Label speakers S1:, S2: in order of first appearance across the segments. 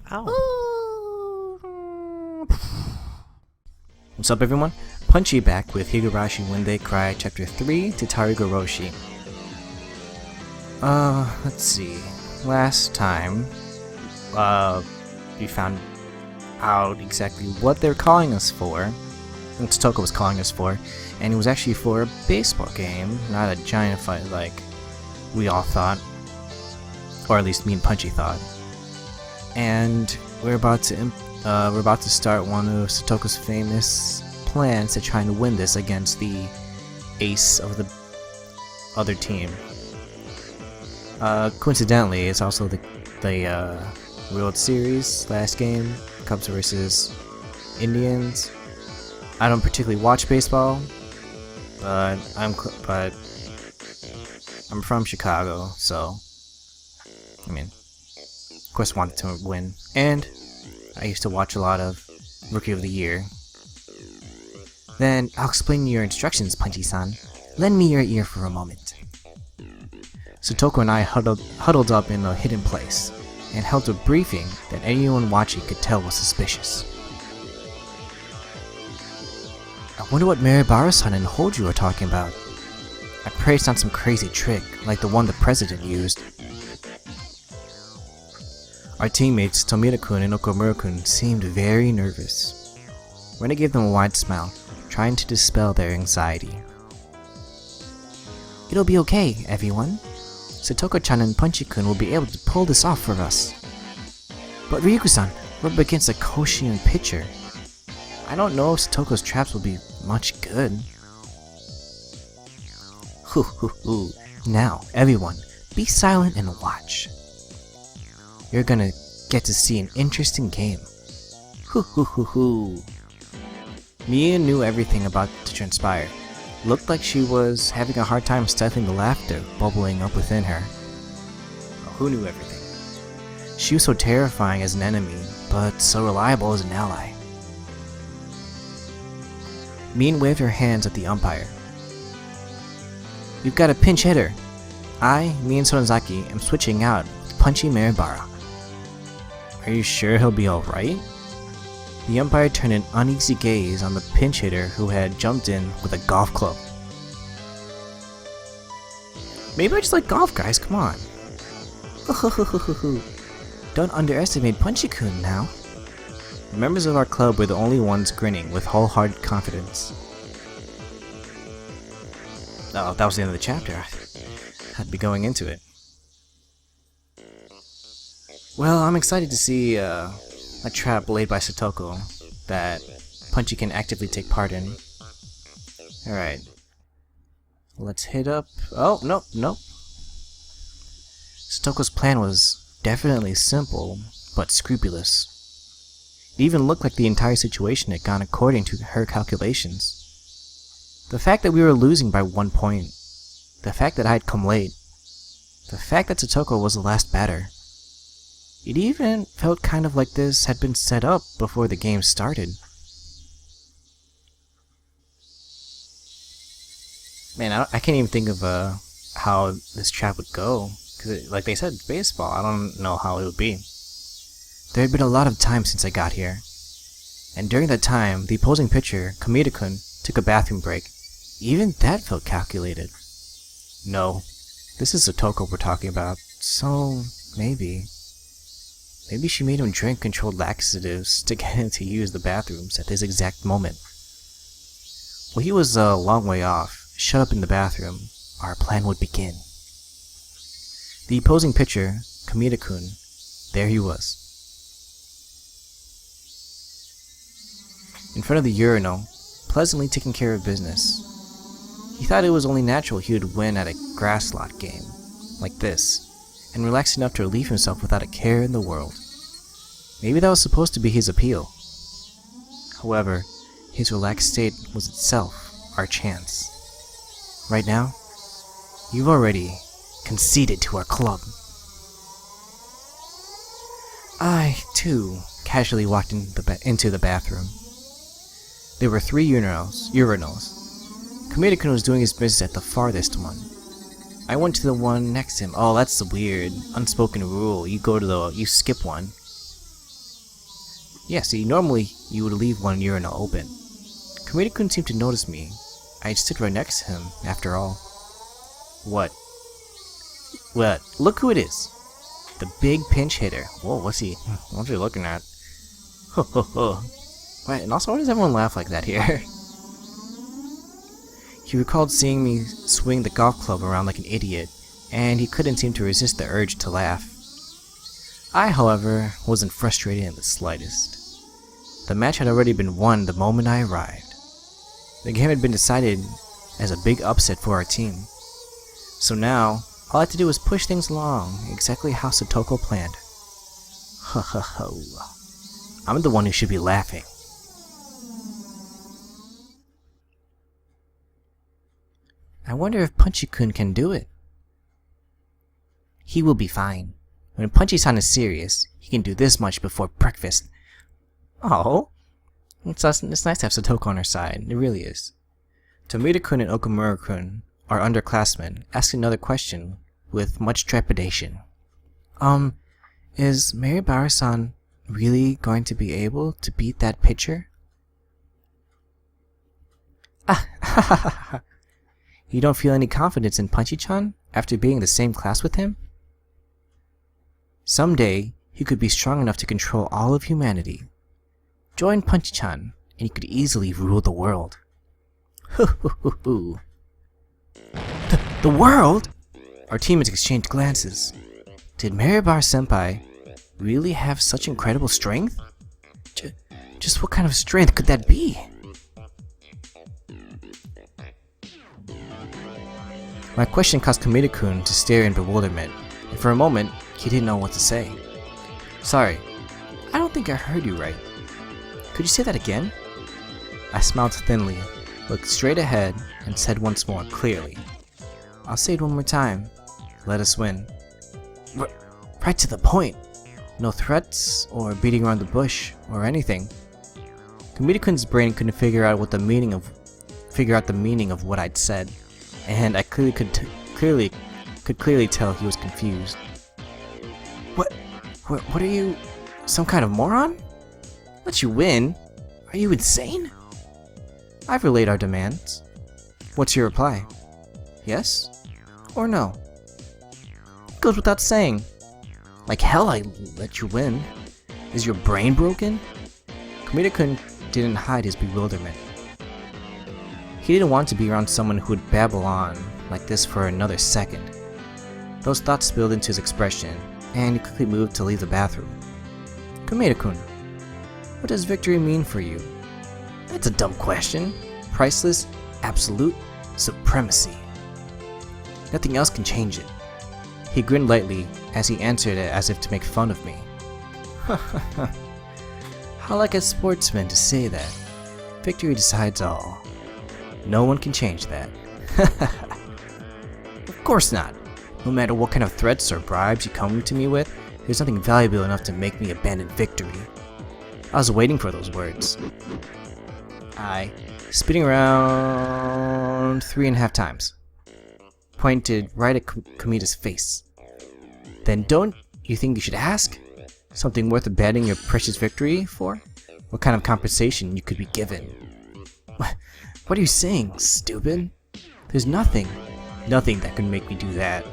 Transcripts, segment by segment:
S1: Ow. What's up, everyone? Punchy back with Higurashi When They Cry, Chapter 3 to Higurashi. Let's see. Last time, we found out exactly what they're calling us for. What Satoko was calling us for. And it was actually for a baseball game, not a giant fight like we all thought. Or at least me and Punchy thought. And we're about to start one of Satoko's famous plans to try and win this against the ace of the other team. Coincidentally, it's also the World Series last game, Cubs versus Indians. I don't particularly watch baseball, but I'm from Chicago, so I mean, of course, wanted to win. And I used to watch a lot of Rookie of the Year. Then I'll explain your instructions, Punchy-san. Lend me your ear for a moment. Satoko and I huddled up in a hidden place and held a briefing that anyone watching could tell was suspicious. I wonder what Maribara-san and Hoju are talking about. I pray it's not some crazy trick like the one the president used. Our teammates Tomita-kun and Okamura-kun seemed very nervous. Rena gave them a wide smile, trying to dispel their anxiety. It'll be okay, everyone. Satoko-chan and Punchy-kun will be able to pull this off for us. But Ryuku-san, we're up against a Koshian pitcher. I don't know if Satoko's traps will be much good. Hoo hoo hoo. Now, everyone, be silent and watch. You're gonna get to see an interesting game. Hoo hoo hoo hoo. Mia knew everything about to transpire. Looked like she was having a hard time stifling the laughter bubbling up within her. Well, who knew everything? She was so terrifying as an enemy, but so reliable as an ally. Mien waved her hands at the umpire. We've got a pinch hitter. I, Mien Sonozaki, am switching out with Punchy Maribara. Are you sure he'll be alright? The umpire turned an uneasy gaze on the pinch hitter who had jumped in with a golf club. Maybe I just like golf, guys, come on. Don't underestimate Punchy-kun now. The members of our club were the only ones grinning with wholehearted confidence. Oh, that was the end of the chapter. I had to be going into it. Well, I'm excited to see a trap laid by Satoko that Punchy can actively take part in. Alright. Let's hit up... Oh, nope. Satoko's plan was definitely simple, but scrupulous. It even looked like the entire situation had gone according to her calculations. The fact that we were losing by 1 point, the fact that I had come late, the fact that Satoko was the last batter. It even felt kind of like this had been set up before the game started. Man, I can't even think of how this trap would go. Because, like they said, it's baseball. I don't know how it would be. There had been a lot of time since I got here. And during that time, the opposing pitcher, Kameda-kun, took a bathroom break. Even that felt calculated. No, this is Satoko we're talking about. So, maybe she made him drink controlled laxatives to get him to use the bathrooms at this exact moment. While he was a long way off, shut up in the bathroom, our plan would begin. The opposing pitcher, Kameda-kun, there he was. In front of the urinal, pleasantly taking care of business. He thought it was only natural he would win at a grass lot game, like this, and relax enough to relieve himself without a care in the world. Maybe that was supposed to be his appeal. However, his relaxed state was itself our chance. Right now, you've already conceded to our club. I, too, casually walked into the bathroom. There were 3 urinals. Kameda-kun was doing his business at the farthest one. I went to the one next to him. Oh, that's the weird, unspoken rule. You skip one. Yeah, see, normally you would leave one urinal open. Kameda couldn't seem to notice me. I stood right next to him, after all. What? What? Look who it is. The big pinch hitter. Whoa, what's he looking at? Ho ho ho. Wait, and also, why does everyone laugh like that here? He recalled seeing me swing the golf club around like an idiot, and he couldn't seem to resist the urge to laugh. I, however, wasn't frustrated in the slightest. The match had already been won the moment I arrived. The game had been decided as a big upset for our team. So now, all I had to do was push things along, exactly how Satoko planned. Ha ha ha. I'm the one who should be laughing. I wonder if Punchy-kun can do it. He will be fine. When Punchy-san is serious, he can do this much before breakfast. Oh, it's nice to have Satoko on our side. It really is. Kameda-kun and Okamura-kun, our underclassmen, asked another question with much trepidation. Is Maribara-san really going to be able to beat that pitcher? Ah, ha ha ha ha. You don't feel any confidence in Punchy-chan after being in the same class with him? Someday, he could be strong enough to control all of humanity. Join Punchy-chan, and he could easily rule the world. The world? Our teammates exchanged glances. Did Maribara-senpai really have such incredible strength? Just what kind of strength could that be? My question caused Kameda-kun to stare in bewilderment, and for a moment, he didn't know what to say. Sorry, I don't think I heard you right. Could you say that again? I smiled thinly, looked straight ahead, and said once more, clearly. I'll say it one more time. Let us win. Right to the point. No threats, or beating around the bush, or anything. Kameda-kun's brain couldn't figure out the meaning of what I'd said, and I could clearly tell he was confused. What are you, some kind of moron? Let you win? Are you insane? I've relayed our demands. What's your reply? Yes? Or no? Goes without saying. Like hell I let you win. Is your brain broken? Kameda-kun didn't hide his bewilderment. He didn't want to be around someone who would babble on like this for another second. Those thoughts spilled into his expression, and he quickly moved to leave the bathroom. Kameda-kun, what does victory mean for you? That's a dumb question. Priceless, absolute, supremacy. Nothing else can change it. He grinned lightly as he answered it as if to make fun of me. How like a sportsman to say that. Victory decides all. No one can change that. Of course not. No matter what kind of threats or bribes you come to me with, there's nothing valuable enough to make me abandon victory. I was waiting for those words. I, spinning around 3.5 times, pointed right at Kameda's face. Then don't you think you should ask? Something worth abandoning your precious victory for? What kind of compensation you could be given? What are you saying, stupid? There's nothing that could make me do that.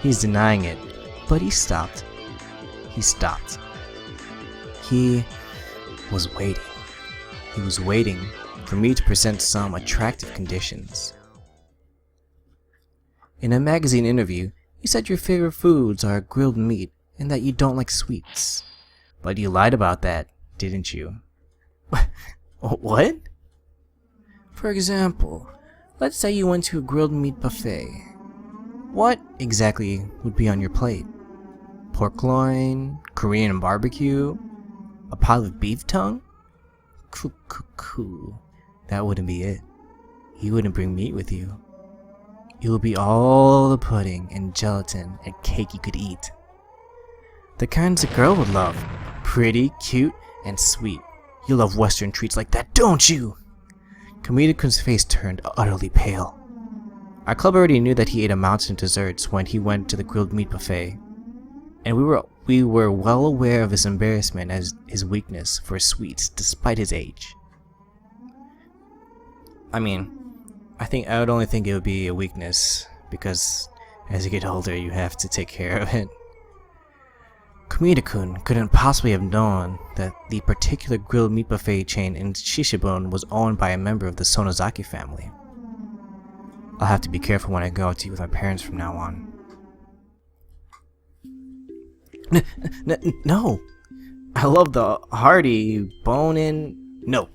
S1: He's denying it, but he stopped. He stopped. He was waiting. He was waiting for me to present some attractive conditions. In a magazine interview, you said your favorite foods are grilled meat and that you don't like sweets. But you lied about that, didn't you? What? For example, let's say you went to a grilled meat buffet. What exactly would be on your plate? Pork loin, Korean barbecue, a pile of beef tongue? Cool. That wouldn't be it. You wouldn't bring meat with you. It would be all the pudding and gelatin and cake you could eat. The kinds a girl would love. Pretty, cute, and sweet. You love Western treats like that, don't you? Kameda-kun's face turned utterly pale. Our club already knew that he ate a mountain of desserts when he went to the grilled meat buffet. and we were well aware of his embarrassment as his weakness for sweets despite his age. I mean, I would only think it would be a weakness because as you get older you have to take care of it. Kameda-kun couldn't possibly have known that the particular grilled meat buffet chain in Shishibun was owned by a member of the Sonozaki family. I'll have to be careful when I go out to eat with my parents from now on. No! I love the hearty, bone-in... No!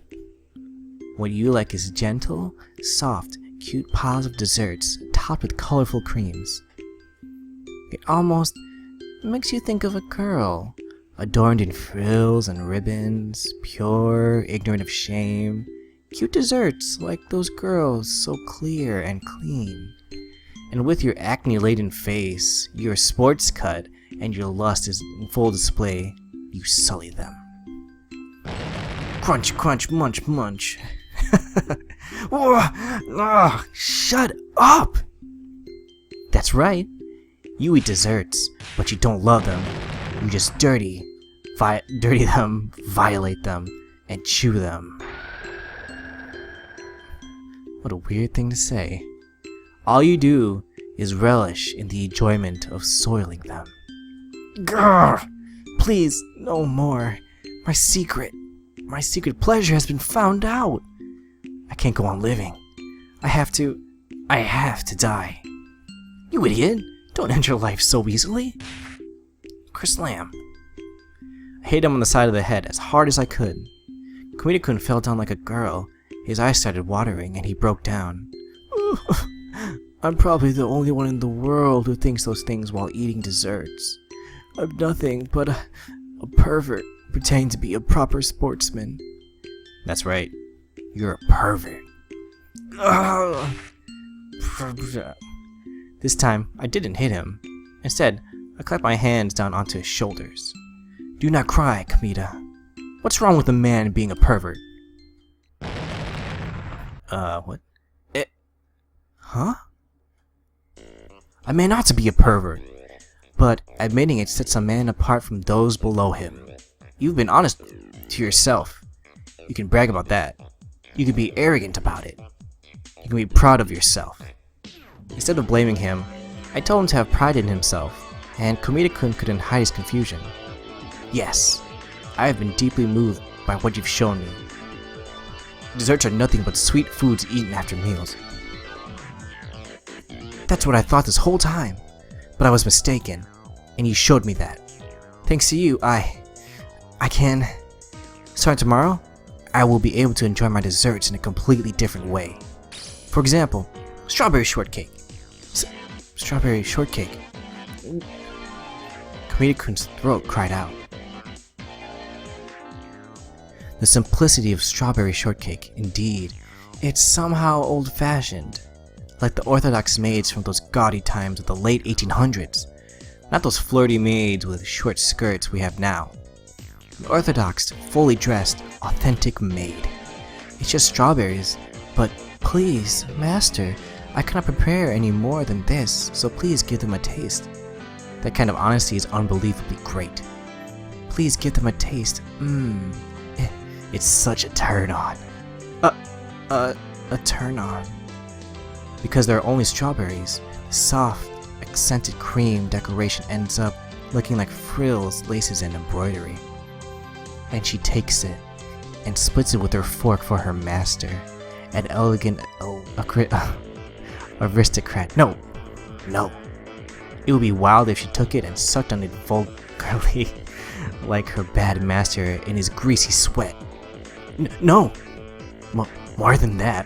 S1: What you like is gentle, soft, cute piles of desserts topped with colorful creams. It almost makes you think of a girl, adorned in frills and ribbons, pure, ignorant of shame. Cute desserts like those girls, so clear and clean. And with your acne-laden face, your sports cut, and your lust is in full display, you sully them. Crunch, crunch, munch, munch. Shut up! That's right. You eat desserts, but you don't love them. You just dirty them, violate them, and chew them. What a weird thing to say. All you do is relish in the enjoyment of soiling them. Grr! Please, no more. My secret pleasure has been found out. I can't go on living. I have to die. You idiot! Don't end your life so easily. Kersllam. I hit him on the side of the head as hard as I could. Kameda-kun fell down like a girl. His eyes started watering and he broke down. I'm probably the only one in the world who thinks those things while eating desserts. I'm nothing but a pervert pretending to be a proper sportsman. That's right. You're a pervert. This time, I didn't hit him. Instead, I clapped my hands down onto his shoulders. Do not cry, Kameda. What's wrong with a man being a pervert? What? Huh? I may not to be a pervert, but admitting it sets a man apart from those below him. You've been honest to yourself. You can brag about that. You can be arrogant about it. You can be proud of yourself. Instead of blaming him, I told him to have pride in himself, and Kameda-kun couldn't hide his confusion. Yes, I have been deeply moved by what you've shown me. Desserts are nothing but sweet foods eaten after meals. That's what I thought this whole time, but I was mistaken, and you showed me that. Thanks to you, I can... Starting tomorrow, I will be able to enjoy my desserts in a completely different way. For example, strawberry shortcake. Strawberry shortcake. Kameda-kun's throat cried out. The simplicity of strawberry shortcake, indeed. It's somehow old-fashioned. Like the orthodox maids from those gaudy times of the late 1800s. Not those flirty maids with short skirts we have now. An orthodox, fully dressed, authentic maid. It's just strawberries, but please, master, I cannot prepare any more than this, so please give them a taste. That kind of honesty is unbelievably great. Please give them a taste. It's such a turn-on. A turn-on. Because there are only strawberries, the soft, accented cream decoration ends up looking like frills, laces, and embroidery. And she takes it, and splits it with her fork for her master. An elegant aristocrat. No. It would be wild if she took it and sucked on it vulgarly, like her bad master in his greasy sweat. No! More than that.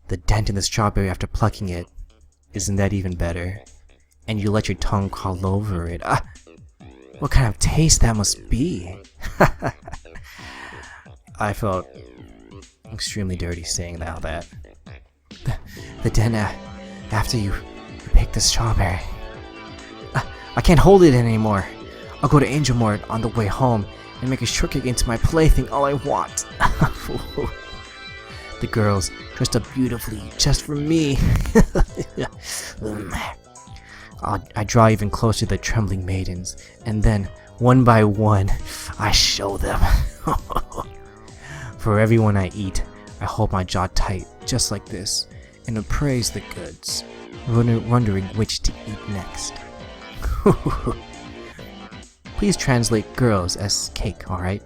S1: The dent in the strawberry after plucking it. Isn't that even better? And you let your tongue crawl over it. What kind of taste that must be? I felt extremely dirty saying all that. The dent after you pick the strawberry. I can't hold it anymore. I'll go to Angel Mart on the way home and make a shortcake into my plaything all I want. The girls dressed up beautifully just for me. I draw even closer to the trembling maidens, and then, one by one, I show them. For everyone I eat, I hold my jaw tight, just like this, and appraise the goods, wondering which to eat next. Please translate girls as cake, alright?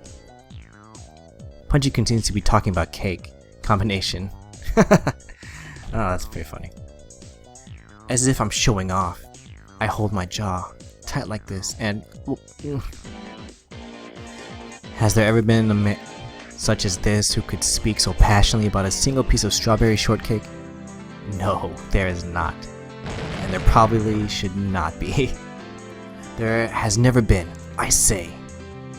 S1: Punchy continues to be talking about cake. Combination. Oh, that's pretty funny. As if I'm showing off, I hold my jaw tight like this and... Has there ever been a man such as this who could speak so passionately about a single piece of strawberry shortcake? No, there is not. And there probably should not be. There has never been, I say.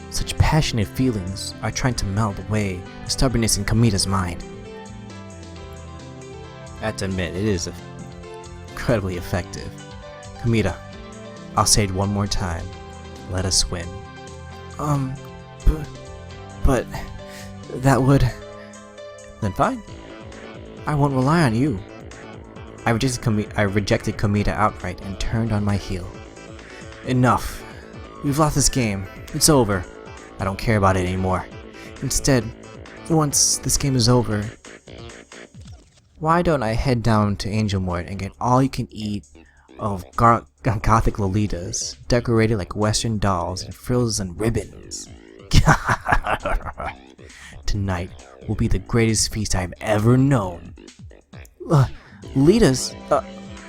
S1: Such passionate feelings are trying to melt away the stubbornness in Kameda's mind. I have to admit, it is incredibly effective. Kameda, I'll say it one more time. Let us win. But that would... Then fine. I won't rely on you. I rejected Kameda outright and turned on my heel. Enough. We've lost this game. It's over. I don't care about it anymore. Instead, once this game is over, why don't I head down to Angel Mort and get all you can eat of gothic lolitas, decorated like Western dolls and frills and ribbons. Tonight will be the greatest feast I've ever known. Lolitas?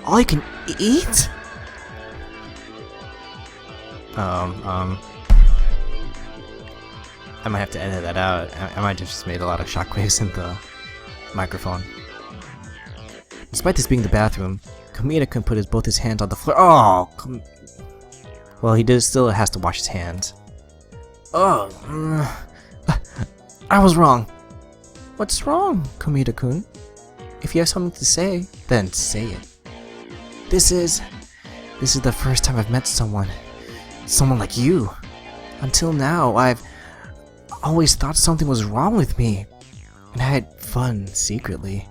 S1: All you can eat? I might have to edit that out. I might have just made a lot of shockwaves in the microphone. Despite this being the bathroom, Kameda can put both his hands on the floor. Oh, well, he still has to wash his hands. Oh, I was wrong. What's wrong, Kameda-kun? If you have something to say, then say it. This is the first time I've met someone like you. Until now, I've always thought something was wrong with me, and I had fun secretly.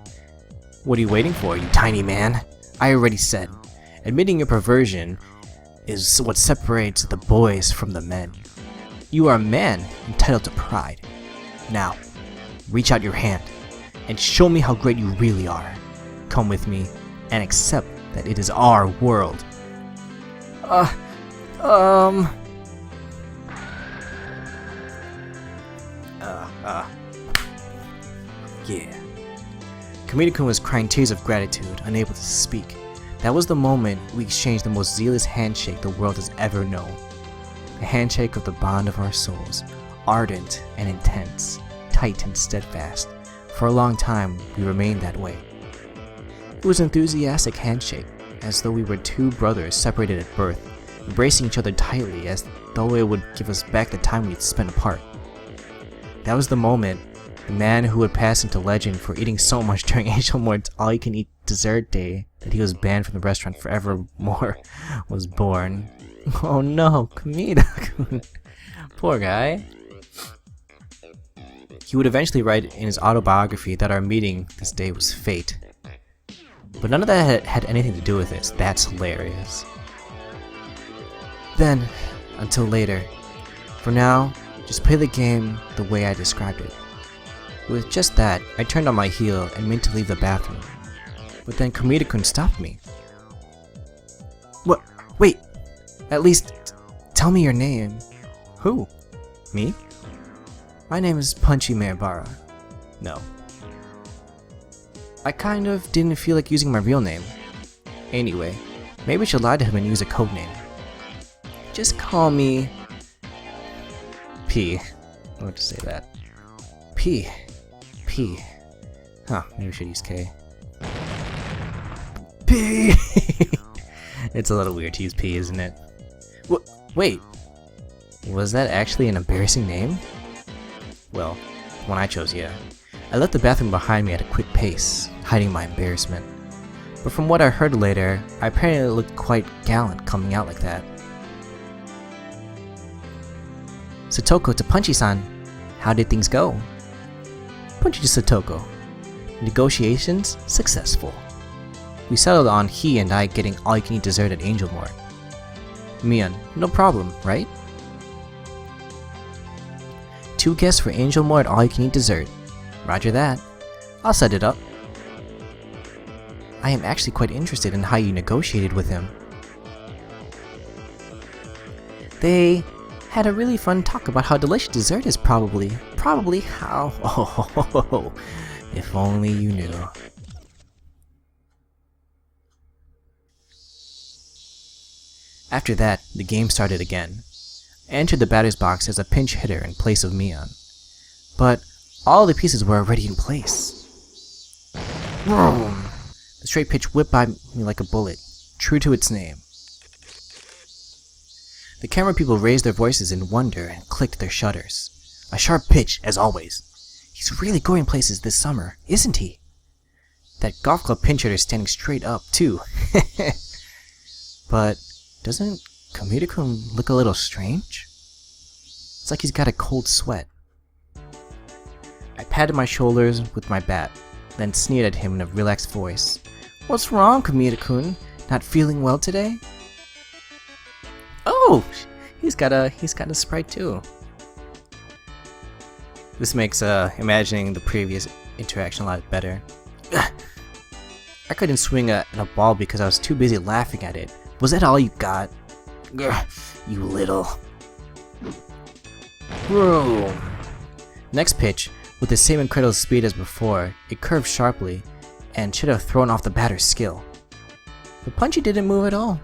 S1: What are you waiting for, you tiny man? I already said, admitting your perversion is what separates the boys from the men. You are a man entitled to pride. Now, reach out your hand and show me how great you really are. Come with me and accept that it is our world. Yeah. Kameda-kun was crying tears of gratitude, unable to speak. That was the moment we exchanged the most zealous handshake the world has ever known. A handshake of the bond of our souls, ardent and intense, tight and steadfast. For a long time, we remained that way. It was an enthusiastic handshake, as though we were two brothers separated at birth, embracing each other tightly as though it would give us back the time we'd spent apart. That was the moment the man who would pass into legend for eating so much during Angel Mort's all-you-can-eat dessert day that he was banned from the restaurant forevermore was born. Oh no, Kameda! Poor guy. He would eventually write in his autobiography that our meeting this day was fate. But none of that had anything to do with this. That's hilarious. Then, until later. For now, just play the game the way I described it. With just that, I turned on my heel and meant to leave the bathroom. But then Kameda-kun stopped me. What? Wait! At least, tell me your name. Who? Me? My name is Punchy Mayabara. No. I kind of didn't feel like using my real name. Anyway, maybe I should lie to him and use a codename. Just call me... P. I want to say that. P. Huh, maybe we should use K. P! It's a little weird to use P, isn't it? Wait! Was that actually an embarrassing name? Well, the one I chose, yeah. I left the bathroom behind me at a quick pace, hiding my embarrassment. But from what I heard later, I apparently looked quite gallant coming out like that. Satoko to Punchy-san, how did things go? Punchy to Satoko, negotiations successful. We settled on he and I getting all-you-can-eat dessert at Angel Mort. Mian, no problem, right? 2 guests for Angel Mort all-you-can-eat dessert. Roger that. I'll set it up. I am actually quite interested in how you negotiated with him. They had a really fun talk about how delicious dessert is probably how... Oh, if only you knew. After that, the game started again. I entered the batter's box as a pinch hitter in place of Mian. But all the pieces were already in place. Vroom! The straight pitch whipped by me like a bullet, true to its name. The camera people raised their voices in wonder and clicked their shutters. A sharp pitch, as always. He's really going places this summer, isn't he? That golf club pinch hitter standing straight up, too. But doesn't Kameda-kun look a little strange? It's like he's got a cold sweat. I patted my shoulders with my bat, then sneered at him in a relaxed voice. What's wrong, Kameda-kun? Not feeling well today? Oh, he's got a sprite too. This makes imagining the previous interaction a lot better. I couldn't swing at a ball because I was too busy laughing at it. Was that all you got? You little... Bro. Next pitch, with the same incredible speed as before, it curved sharply and should have thrown off the batter's skill. But Punchy didn't move at all.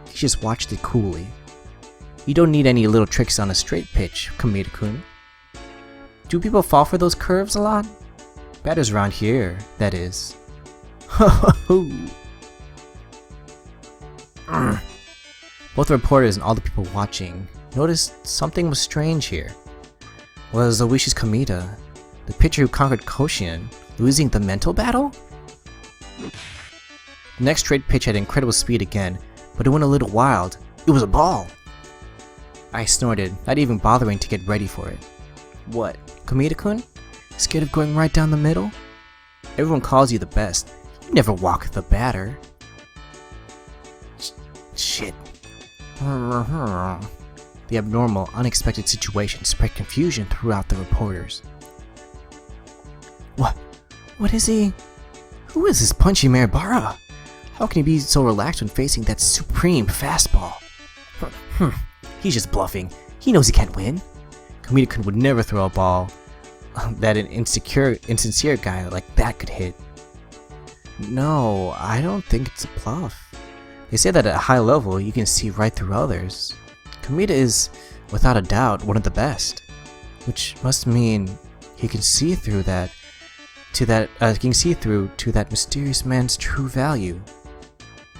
S1: He just watched it coolly. You don't need any little tricks on a straight pitch, Kameda-kun. Do people fall for those curves a lot? Batters around here, that is. Both the reporters and all the people watching noticed something was strange here. Was Owishi's Kameda, the pitcher who conquered Koshien, losing the mental battle? The next straight pitch had incredible speed again, but it went a little wild. It was a ball! I snorted, not even bothering to get ready for it. What, Kameda-kun? Scared of going right down the middle? Everyone calls you the best. You never walk the batter. Shit. The abnormal, unexpected situation spread confusion throughout the reporters. What is he? Who is this Punchy Maribara? How can he be so relaxed when facing that supreme fastball? He's just bluffing. He knows he can't win. Kameda-kun would never throw a ball that an insincere guy like that could hit. No, I don't think it's a bluff. They say that at a high level, you can see right through others. Kameda is, without a doubt, one of the best. Which must mean he can see through to that mysterious man's true value.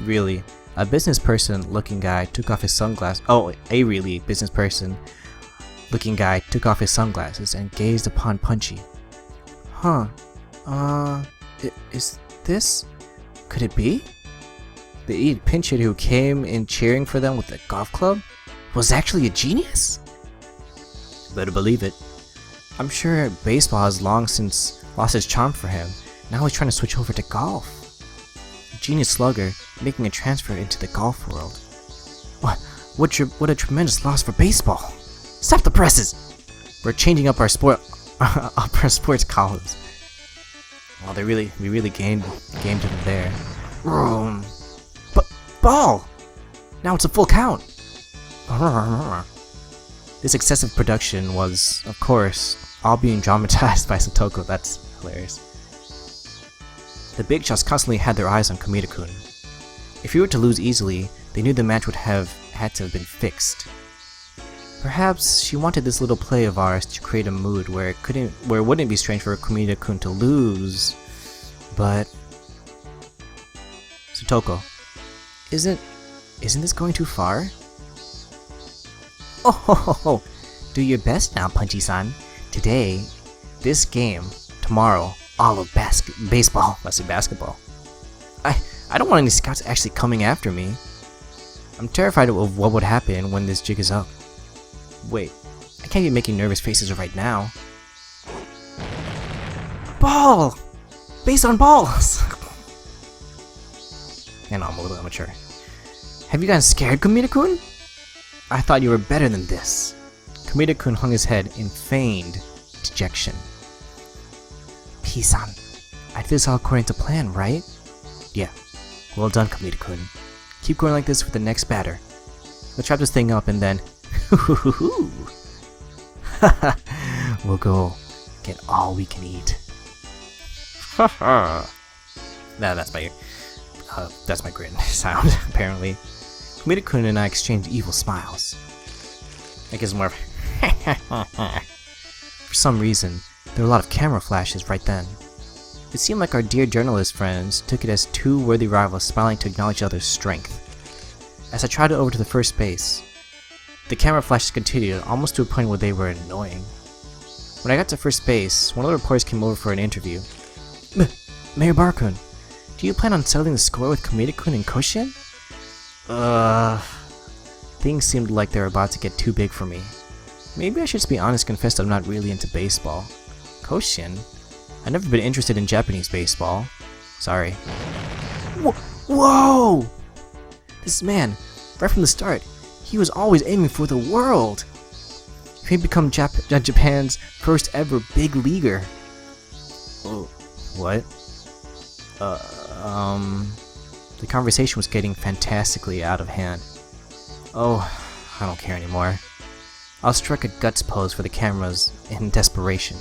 S1: Really, a business person looking guy took off his sunglasses. Oh, a really business person looking guy took off his sunglasses and gazed upon Punchy. Is this? Could it be? The idiot pinch hitter who came in cheering for them with a golf club was actually a genius? Better believe it. I'm sure baseball has long since lost its charm for him. Now he's trying to switch over to golf. A genius slugger making a transfer into the golf world. What a tremendous loss for baseball. Stop the presses! We're changing up our sports columns. Well, we really gamed him there. Ball! Now it's a full count! This excessive production was, of course, all being dramatized by Satoko. That's hilarious. The big shots constantly had their eyes on Kameda-kun. If he were to lose easily, they knew the match would have had to have been fixed. Perhaps she wanted this little play of ours to create a mood where it wouldn't be strange for Kameda-kun to lose, but... Satoko, isn't this going too far? Oh, do your best now, Punchy-san. Today, this game. Tomorrow, all of baseball. I say basketball. I don't want any scouts actually coming after me. I'm terrified of what would happen when this jig is up. Wait, I can't be making nervous faces right now. Ball! Base on balls! And I'm a little immature. Have you gotten scared, Kameda-kun? I thought you were better than this. Kameda-kun hung his head in feigned dejection. P-san, I think it's all according to plan, right? Yeah. Well done, Kameda-kun. Keep going like this with the next batter. Let's wrap this thing up and then... we'll go get all we can eat. That's my grin sound, apparently. Kameda-kun and I exchanged evil smiles. I guess more of For some reason, there were a lot of camera flashes right then. It seemed like our dear journalist friends took it as two worthy rivals smiling to acknowledge each other's strength. As I trotted over to the first base, the camera flashes continued almost to a point where they were annoying. When I got to first base, one of the reporters came over for an interview. Mayor Barkun, do you plan on settling the score with Kameda-kun and Koshin? Things seemed like they were about to get too big for me. Maybe I should just be honest and confess that I'm not really into baseball. Koshin? I've never been interested in Japanese baseball. Sorry. Whoa! This man, right from the start, he was always aiming for the world! He'd become Japan's first ever big leaguer. Oh, what? The conversation was getting fantastically out of hand. Oh, I don't care anymore. I'll strike a guts pose for the cameras in desperation.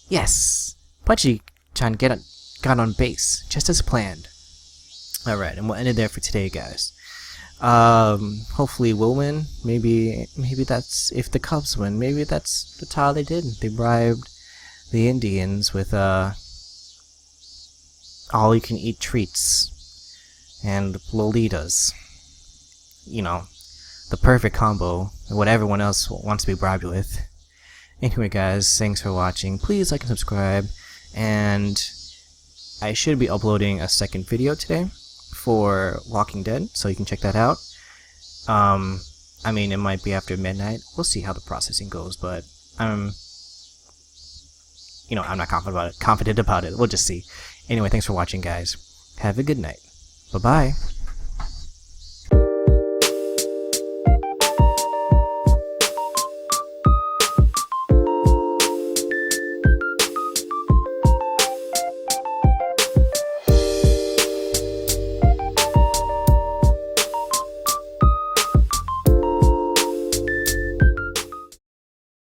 S1: Yes! Punchy-chan got on base, just as planned. Alright, and we'll end it there for today, guys. Hopefully we'll win. Maybe that's, if the Cubs win, maybe that's how they did. They bribed the Indians with, all-you-can-eat treats. And Lolitas. You know, the perfect combo, what everyone else wants to be bribed with. Anyway, guys, thanks for watching. Please like and subscribe. And I should be uploading a second video today for Walking Dead, so you can check that out. I mean, it might be after midnight. We'll see how the processing goes, but I'm not confident about it. We'll just see. Anyway, thanks for watching, guys. Have a good night. Bye-bye.